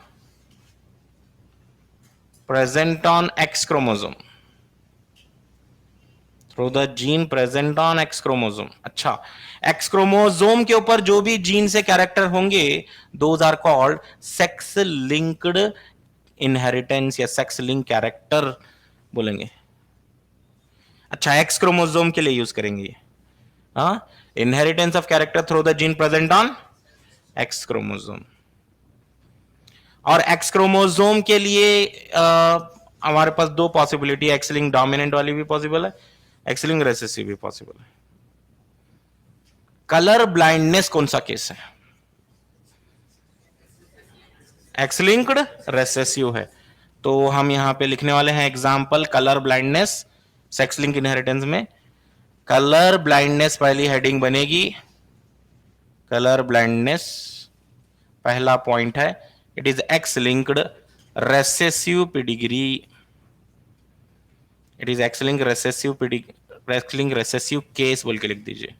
X chromosome, through the gene present on X chromosome. अच्छा, एक्स क्रोमोसोम के ऊपर जो भी जीन से कैरेक्टर होंगे those are called sex linked inheritance या सेक्स लिंक कैरेक्टर बोलेंगे। अच्छा, एक्स क्रोमोसोम के लिए यूज करेंगे। हाँ, inheritance of character through the gene present on X chromosome. और एक्स क्रोमोसोम के लिए हमारे पास दो पॉसिबिलिटी, एक्स लिंक डोमिनेंट वाली भी पॉसिबल है, एक्स लिंक रिसेसिव भी पॉसिबल है। कलर ब्लाइंडनेस कौन सा केस है? एक्स लिंक्ड रिसेसिव है। तो हम यहां पे लिखने वाले हैं example colour blindness sex link inheritance में। कलर ब्लाइंडनेस पहली हेडिंग बनेगी, कलर ब्लाइंडनेस पहला पॉइंट है, it is x linked recessive pedigree. It is x link recessive pedigree, x link recessive case बोल के लिख दीजिए।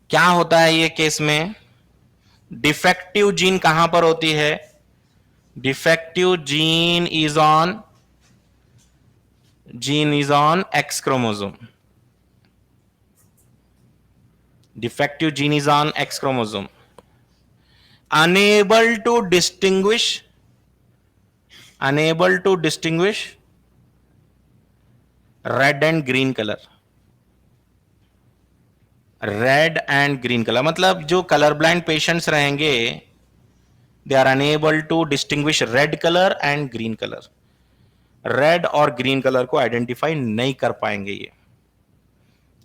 क्या होता है ये केस में? डिफेक्टिव जीन कहां पर होती है? Defective gene is on X chromosome. Defective gene is on X chromosome. unable to distinguish red and green colour. Red and green colour मतलब जो कलर ब्लाइंड पेशेंट्स रहेंगे they are unable to distinguish red colour and green colour. Red और ग्रीन कलर को आइडेंटिफाई नहीं कर पाएंगे, ये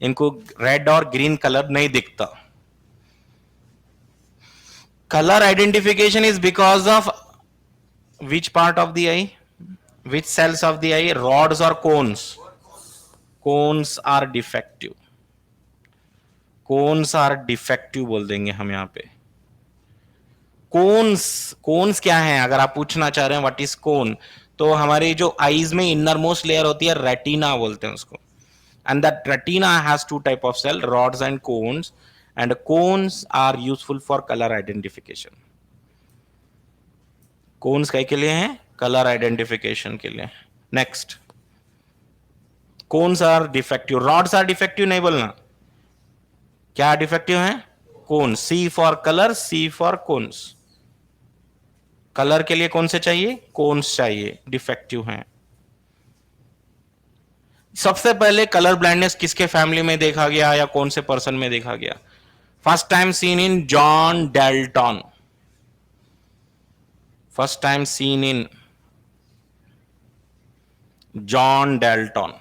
इनको रेड और ग्रीन कलर नहीं दिखता। Color identification is because of which part of the eye? Which cells of the eye? Rods or cones? Cones are defective. Cones are defective बोल देंगे हम यहां पे। कोन्स क्या है? अगर आप पूछना चाह रहे हैं व्हाट इज कोन, तो हमारी जो आईज में इनर मोस्ट लेयर होती है रेटिना बोलते हैं उसको। And that retina has two type of cell, rods and cones, and cones are useful for color identification. cones काय के लिए हैं? color identification के लिए। next, cones are defective, rods are defective नहीं बोलना। क्या defective है? cones, C for color, C for cones। color के लिए कौन से चाहिए? cones चाहिए, defective हैं। सबसे पहले कलर ब्लाइंडनेस किसके फैमिली में देखा गया या कौन से पर्सन में देखा गया? First time seen in John Dalton. First time seen in John Dalton.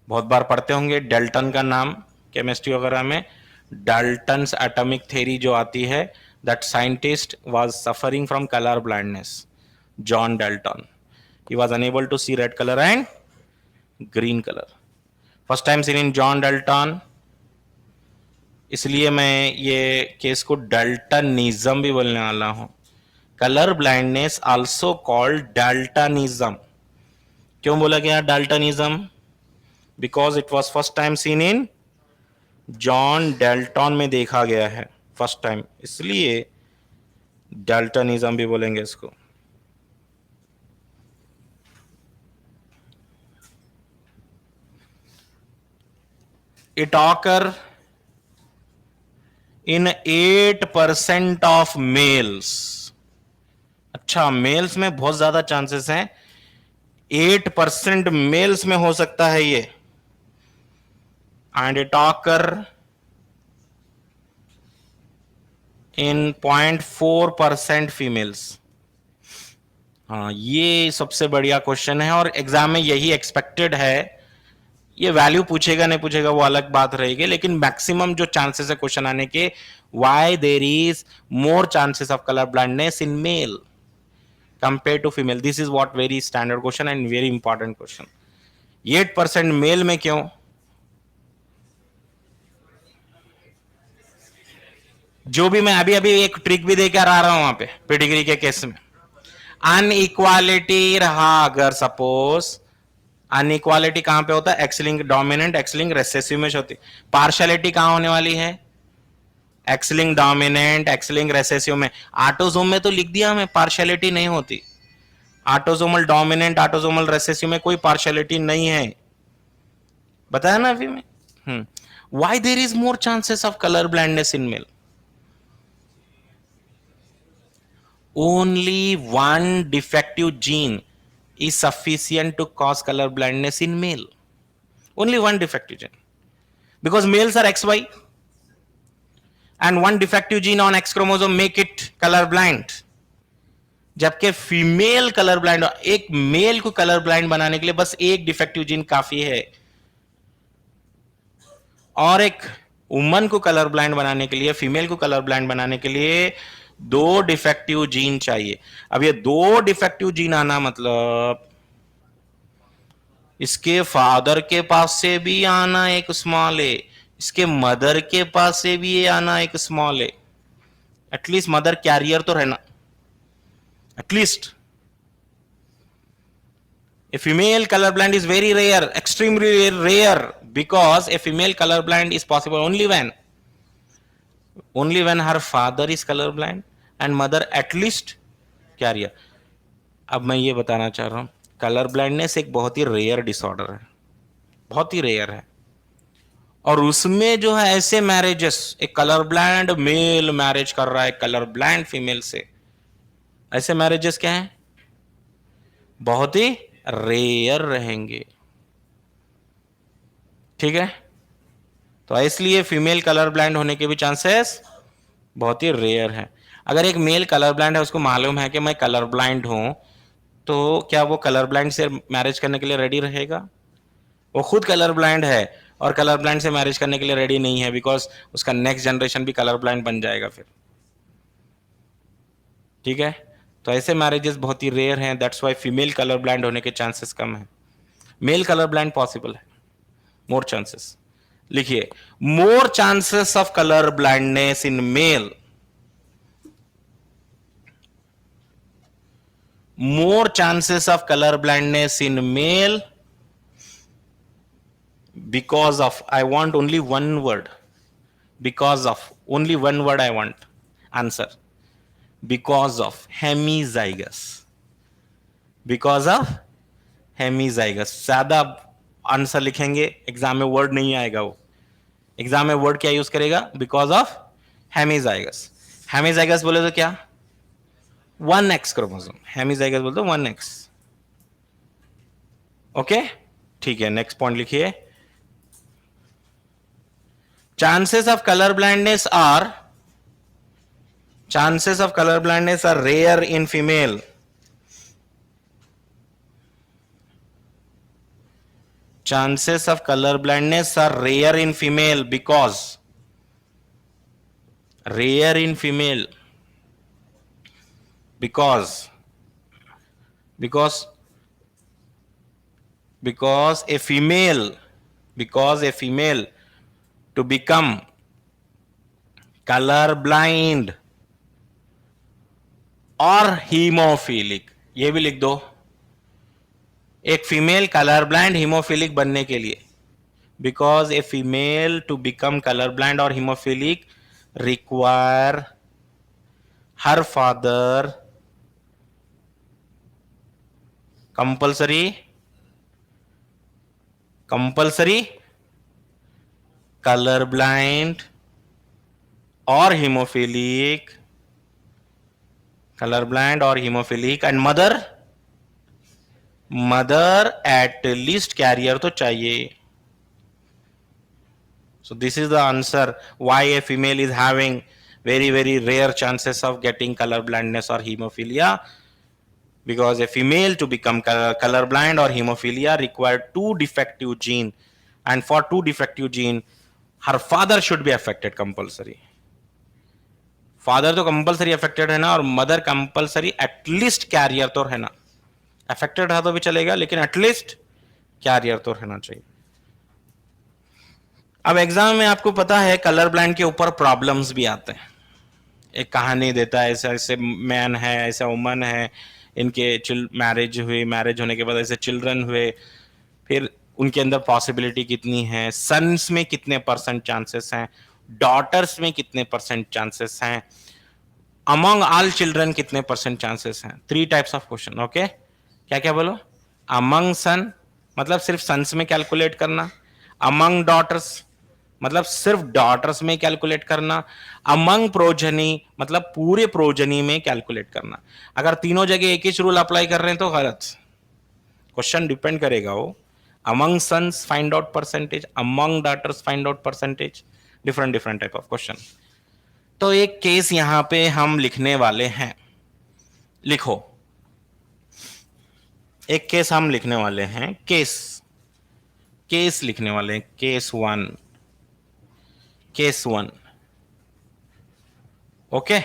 बहुत बार पढ़ते होंगे डेल्टन का नाम केमिस्ट्री वगैरह में। डाल्टन्स एटॉमिक थ्योरी जो आती है, that scientist was suffering from colour blindness, John Dalton. He was unable to see red colour and green colour. First time seen in John Dalton, इसलिए मैं ये केस को डाल्टनिज्म भी बोलने वाला हूं। Colour blindness also called Daltonism. क्यों बोला गया Daltonism? Because it was first time seen in John Dalton में देखा गया है फर्स्ट टाइम, इसलिए डाल्टनिज्म भी बोलेंगे इसको। It occur in 8% of males. अच्छा, मेल्स में बहुत ज्यादा चांसेस हैं, 8% मेल्स में हो सकता है ये। And it occur in 0.4% females. हाँ, ये सबसे बढ़िया क्वेश्चन है और एग्जाम में यही एक्सपेक्टेड है। ये वैल्यू पूछेगा नहीं पूछेगा वो अलग बात रहेगी, लेकिन मैक्सिमम जो चांसेस है क्वेश्चन आने के, why there is more chances of colour blindness in male compare to female, this is what very standard question and very important question. 8% male में क्यों? जो भी मैं अभी अभी एक ट्रिक भी देकर आ रहा हूं वहां पे पेडिग्री के केस में, अनइक्वालिटी रहा अगर सपोज, अनइक्वालिटी कहां पे होता है? X link dominant, x link recessive में होती। पार्शियलिटी कहां होने वाली है? X link dominant, x link recessive में। ऑटोसोम में तो लिख दिया हमें पार्शियलिटी नहीं होती। ऑटोसोमल डोमिनेंट, ऑटोसोमल रेसेसिव में कोई पार्शियलिटी नहीं है। बताया ना अभी में। Why there is more chances of color blindness in male? Only one defective gene is sufficient to cause color blindness in male. Only one defective gene. Because males are XY and one defective gene on X chromosome make it color blind. जबकि फीमेल कलर ब्लाइंड, एक मेल को कलर ब्लाइंड बनाने के लिए बस एक डिफेक्टिव जीन काफी है, और एक वुमन को कलर ब्लाइंड बनाने के लिए, फीमेल को कलर ब्लाइंड बनाने के लिए दो डिफेक्टिव जीन चाहिए। अब ये दो डिफेक्टिव जीन आना मतलब इसके फादर के पास से भी आना एक स्मॉल ए, इसके मदर के पास से भी आना एक स्मॉल ए, एटलीस्ट मदर कैरियर तो रहना, at least. A female colorblind is very rare, extremely rare, because a female colorblind is possible only when her father is colorblind and mother at least carrier. अब मैं ये बताना चाह रहा हूँ, कलर ब्लाइंडनेस एक बहुत ही रेयर डिसऑर्डर है, बहुत ही रेयर है, और उसमें जो है ऐसे मैरिजेस, एक कलर ब्लाइंड मेल मैरिज कर रहा है कलर ब्लाइंड फीमेल से, ऐसे मैरिजेस क्या है, बहुत ही रेयर रहेंगे। ठीक है, तो इसलिए फीमेल कलर ब्लाइंड होने के भी चांसेस बहुत ही रेयर है। अगर एक मेल कलर ब्लाइंड है, उसको मालूम है कि मैं कलर ब्लाइंड हूं, तो क्या वो कलर ब्लाइंड से मैरिज करने के लिए रेडी रहेगा? वो खुद कलर ब्लाइंड है और कलर ब्लाइंड से मैरिज करने के लिए रेडी नहीं है, बिकॉज उसका नेक्स्ट जनरेशन भी कलर ब्लाइंड बन जाएगा फिर। ठीक है, तो ऐसे मैरिजेस बहुत ही रेयर हैं, that's why female colour blind होने के चांसेस कम है। मेल कलर ब्लाइंड पॉसिबल है, मोर चांसेस। लिखिए, more chances of colour blindness in male, more chances of color blindness in male because of, I want only one word, because of, only one word I want answer, because of hemizygous, because of hemizygous। ज्यादा आंसर लिखेंगे एग्जाम में वर्ड नहीं आएगा, वो एग्जाम में वर्ड क्या यूज करेगा, बिकॉज ऑफ हेमीजाइगस। हेमीजाइगस बोले तो क्या, 1x क्रोमोसोम, हेमीजाइगस बोलते 1x। ओके, ठीक है, नेक्स्ट पॉइंट लिखिए, chances of color blindness are rare in female, chances of color blindness are rare in female because, rare in female because a female to become color blind और हीमोफिलिक, ये भी लिख दो, एक फीमेल कलर ब्लाइंड हीमोफिलिक बनने के लिए, because a female to become colour blind और haemophilic require her father compulsory colour blind और हीमोफिलिक, कलर ब्लाइंड और haemophilic, and mother at least carrier तो चाहिए। So this is the answer why a female is having very rare chances of getting color blindness or hemophilia, because a female to become color blind or hemophilia require two defective gene, and for two defective gene her father should be affected compulsory। Father तो कंपल्सरी अफेक्टेड है ना, और मदर कंपल्सरी एटलीस्ट कैरियर तो रहना, अफेक्टेड है तो भी चलेगा लेकिन एटलीस्ट कैरियर तो रहना चाहिए। अब एग्जाम में आपको पता है कलर ब्लाइंड के ऊपर प्रॉब्लम्स भी आते हैं, एक कहानी देता है, ऐसे ऐसे मैन है, ऐसा वुमन है, इनके मैरिज हुई, मैरिज होने के बाद ऐसे चिल्ड्रन हुए, फिर उनके अंदर पॉसिबिलिटी कितनी है, सन्स में कितने % चांसेस हैं, डॉटर्स में कितने % चांसेस हैं, अमंग ऑल चिल्ड्रन कितने % चांसेस हैं। 3 टाइप्स ऑफ क्वेश्चन। ओके, क्या क्या बोलो, अमंग सन मतलब सिर्फ सन्स में कैलकुलेट करना, अमंग डॉटर्स मतलब सिर्फ डॉटर्स में कैलकुलेट करना, अमंग प्रोजनी मतलब पूरे प्रोजनी में कैलकुलेट करना। अगर तीनों जगह एक ही रूल अप्लाई कर रहे हैं तो गलत, क्वेश्चन डिपेंड करेगा वो। Among sons find out percentage, among daughters find out percentage, different different type of question. तो एक केस यहां पे हम लिखने वाले हैं, लिखो एक केस हम लिखने वाले हैं, केस लिखने वाले हैं, case one. Okay,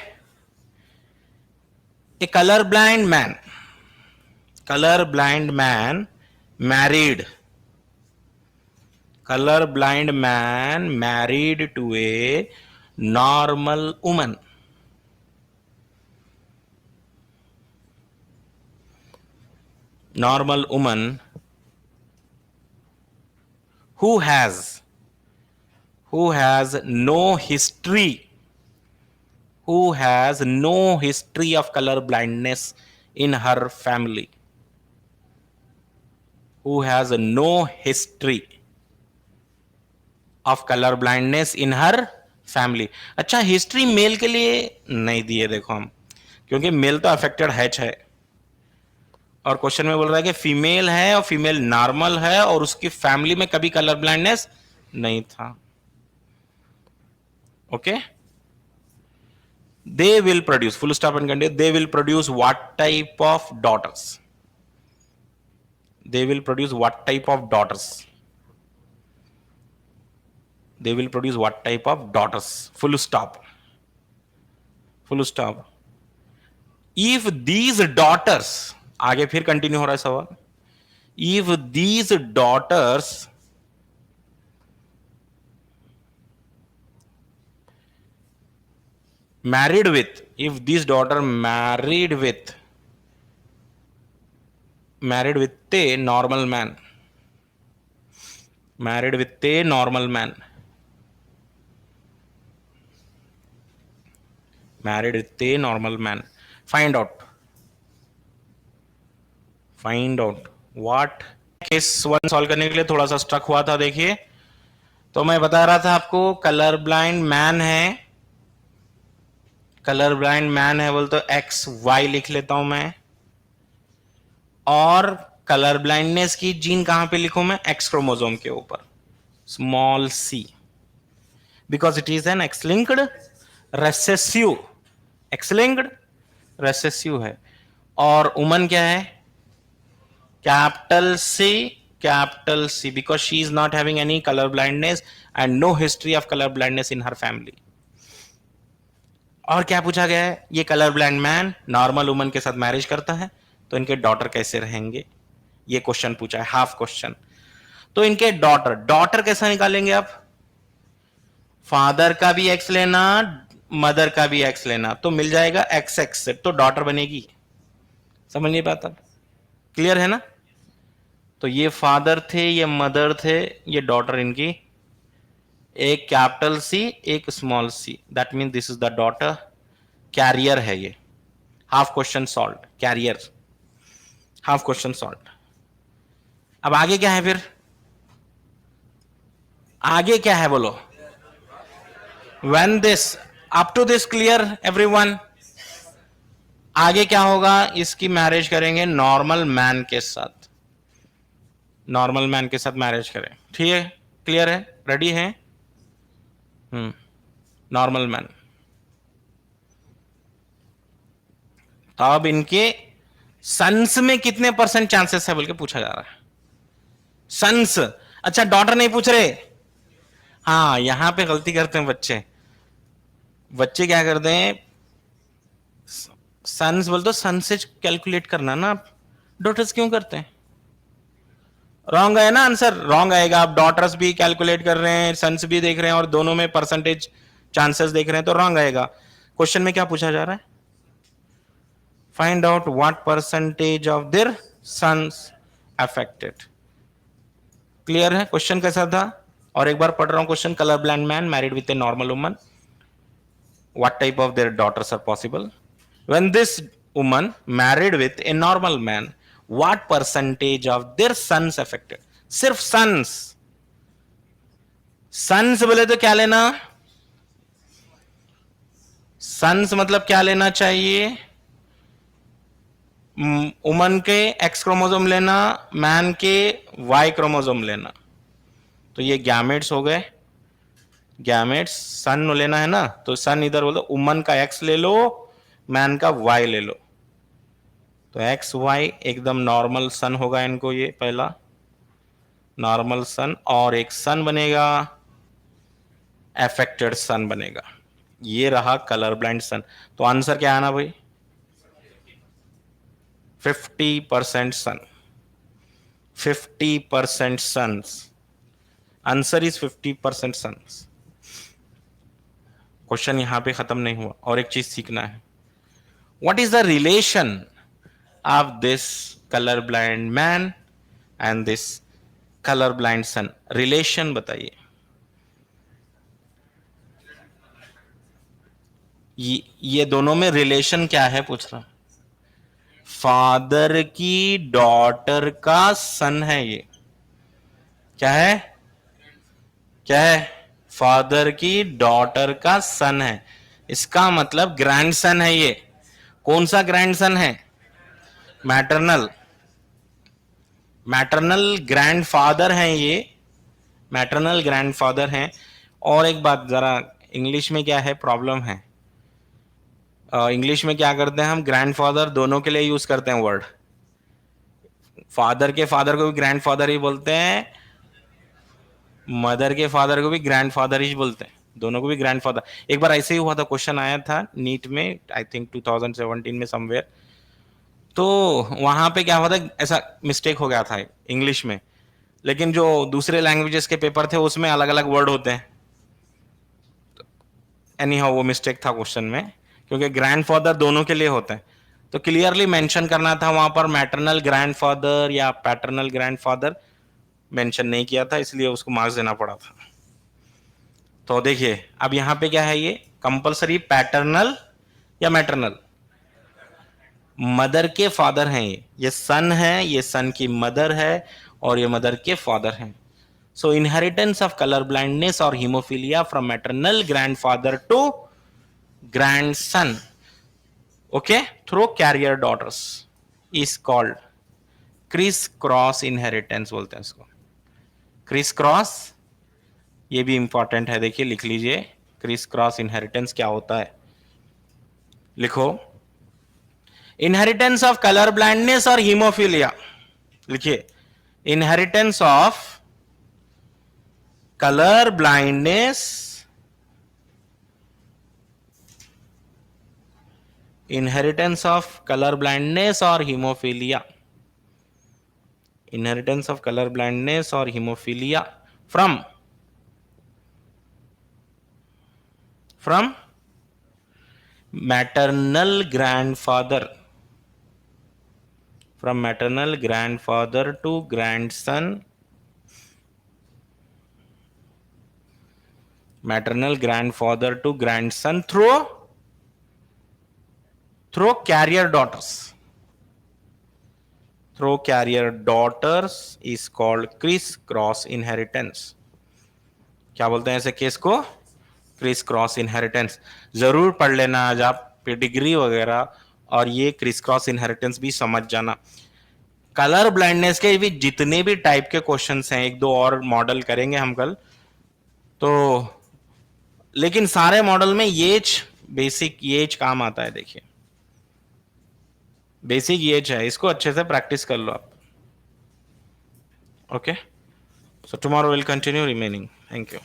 a colour blind man married, to a normal woman. who has no history, of color blindness in her family, who has no history of color blindness in her family। अच्छा, हिस्ट्री मेल के लिए नहीं दिए देखो हम, क्योंकि मेल तो अफेक्टेड है, और क्वेश्चन में बोल रहा है कि फीमेल है और फीमेल नॉर्मल है और उसकी फैमिली में कभी कलर ब्लाइंडनेस नहीं था। Okay, they will produce, full stop and continue, they will produce what type of daughters, they will produce what type of daughters, full stop, if these daughters, आगे फिर कंटिन्यू हो रहा है सवाल, if these daughters married with a normal man, find out what। Case one solve करने के लिए थोड़ा सा स्ट्रक हुआ था, देखिए। तो मैं बता रहा था आपको कलर ब्लाइंड मैन है बोल तो एक्स वाई लिख लेता हूं मैं, और कलर ब्लाइंडनेस की जीन कहां पे लिखूं मैं, एक्स क्रोमोसोम के ऊपर, small C, because it is an X linked recessive है। और उमन क्या है, capital C, because she is not having any colour blindness and no history of colour blindness in her family. और क्या पूछा गया है, ये colour blind man normal woman के साथ मैरिज करता है, तो इनके डॉटर कैसे रहेंगे, ये क्वेश्चन पूछा है, हाफ क्वेश्चन। तो इनके डॉटर कैसा निकालेंगे आप, फादर का भी एक्स लेना, मदर का भी एक्स लेना, तो मिल जाएगा एक्स एक्स से, तो डॉटर बनेगी। समझ नहीं पाता, क्लियर है ना। तो ये फादर थे, ये मदर थे, ये डॉटर इनकी, एक कैपिटल सी एक small C, that mean this is the daughter, carrier है ये। Half question solve, carrier, half question solve. अब आगे क्या है, फिर आगे क्या है बोलो, when this, up to this clear everyone. आगे क्या होगा, इसकी मैरिज करेंगे नॉर्मल मैन के साथ, मैरिज करें, ठीक है, क्लियर है, रेडी है। नॉर्मल मैन, तो अब इनके सन्स में कितने परसेंट चांसेस है बोल के पूछा जा रहा है, सन्स। अच्छा, डॉटर नहीं पूछ रहे, हाँ यहां पे गलती करते हैं बच्चे क्या करते हैं, सन्स बोल तो सन से कैलकुलेट करना ना, आप डॉटर्स क्यों करते हैं, रॉन्ग है ना, आंसर रॉन्ग आएगा। आप डॉटर्स भी कैलकुलेट कर रहे हैं, सन्स भी देख रहे हैं, और दोनों में परसेंटेज चांसेस देख रहे हैं, तो रॉन्ग आएगा। क्वेश्चन में क्या पूछा जा रहा है, find out what percentage of their sons affected. Clear है, क्वेश्चन कैसा था, और एक बार पढ़ रहा हूं question, colour blind man married with a normal woman, what type of their daughters are possible, when this woman married with a normal man, what percentage of their sons affected, सिर्फ sons, सन्स बोले तो क्या लेना, सन्स मतलब क्या लेना चाहिए, वुमन के एक्स क्रोमोसोम लेना, मैन के वाई क्रोमोसोम लेना। तो ये गैमेट्स हो गए, गैमेट्स। सन लेना है ना, तो सन इधर बोलो, वुमन का एक्स ले लो, मैन का वाई ले लो। तो एक्स वाई एकदम नॉर्मल सन होगा इनको, ये पहला नॉर्मल सन, और एक सन बनेगा अफेक्टेड सन बनेगा। ये रहा कलर ब्लाइंड सन। तो आंसर क्या आना भाई, 50% son, 50% sons. Answer is 50% sons. Question यहां पे खत्म नहीं हुआ, और एक चीज सीखना है। What is the relation of this colour blind man and this colour blind son? Relation बताइए। ये दोनों में रिलेशन क्या है पूछ रहा हूं। फादर की डॉटर का सन है ये। क्या है, क्या है, फादर की डॉटर का सन है। इसका मतलब ग्रैंडसन है ये। कौन सा ग्रैंडसन है, मैटरनल, मैटरनल ग्रैंडफादर हैं ये, मैटरनल ग्रैंडफादर हैं। और एक बात जरा, इंग्लिश में क्या है प्रॉब्लम है, इंग्लिश में क्या करते हैं हम, ग्रैंडफादर दोनों के लिए यूज करते हैं वर्ड। फादर के फादर को भी ग्रैंडफादर ही बोलते हैं, मदर के फादर को भी ग्रैंडफादर ही बोलते हैं, दोनों को भी ग्रैंडफादर। एक बार ऐसे ही हुआ था, क्वेश्चन आया था नीट में, आई थिंक 2017 में समवेयर। तो वहां पे क्या हुआ था, ऐसा मिस्टेक हो गया था इंग्लिश में, लेकिन जो दूसरे लैंग्वेजेस के पेपर थे उसमें अलग अलग वर्ड होते हैं। एनी हाउ वो मिस्टेक था क्वेश्चन में, क्योंकि ग्रैंडफादर दोनों के लिए होते हैं। तो क्लियरली मेंशन करना था वहां पर, मैटरनल ग्रैंडफादर या पैटर्नल ग्रैंडफादर मेंशन नहीं किया था, इसलिए उसको मार्क्स देना पड़ा था। तो देखिए अब यहां पे क्या है, ये कंपलसरी पैटर्नल या मैटरनल, मदर के फादर हैं ये सन है, ये सन की मदर है, और ये मदर के फादर हैं। So inheritance of colour blindness और haemophilia from maternal grandfather to grandson, okay, through carrier daughters is called criss cross inheritance बोलते हैं इसको। क्रिस क्रॉस, ये भी इंपॉर्टेंट है, देखिए लिख लीजिए, क्रिस क्रॉस इनहेरिटेंस क्या होता है, लिखो। इनहेरिटेंस ऑफ कलर ब्लाइंडनेस और हीमोफीलिया, लिखिए, inheritance of colour blindness, inheritance of colour blindness और haemophilia, inheritance of colour blindness और haemophilia from maternal grandfather, from maternal grandfather to grandson, maternal grandfather to grandson through carrier daughters, through carrier daughters is called criss cross inheritance। क्या बोलते हैं ऐसे केस को, क्रिस क्रॉस इनहेरिटेंस। जरूर पढ़ लेना आज आप पेडिग्री वगैरह, और ये क्रिस क्रॉस इनहेरिटेंस भी समझ जाना। कलर ब्लाइंडनेस के भी जितने भी टाइप के क्वेश्चंस हैं, एक दो और मॉडल करेंगे हम कल तो, लेकिन सारे मॉडल में येज, बेसिक येज काम आता है। देखिए बेसिक येज है, इसको अच्छे से प्रैक्टिस कर लो आप। Okay, so tomorrow will continue remaining. Thank you.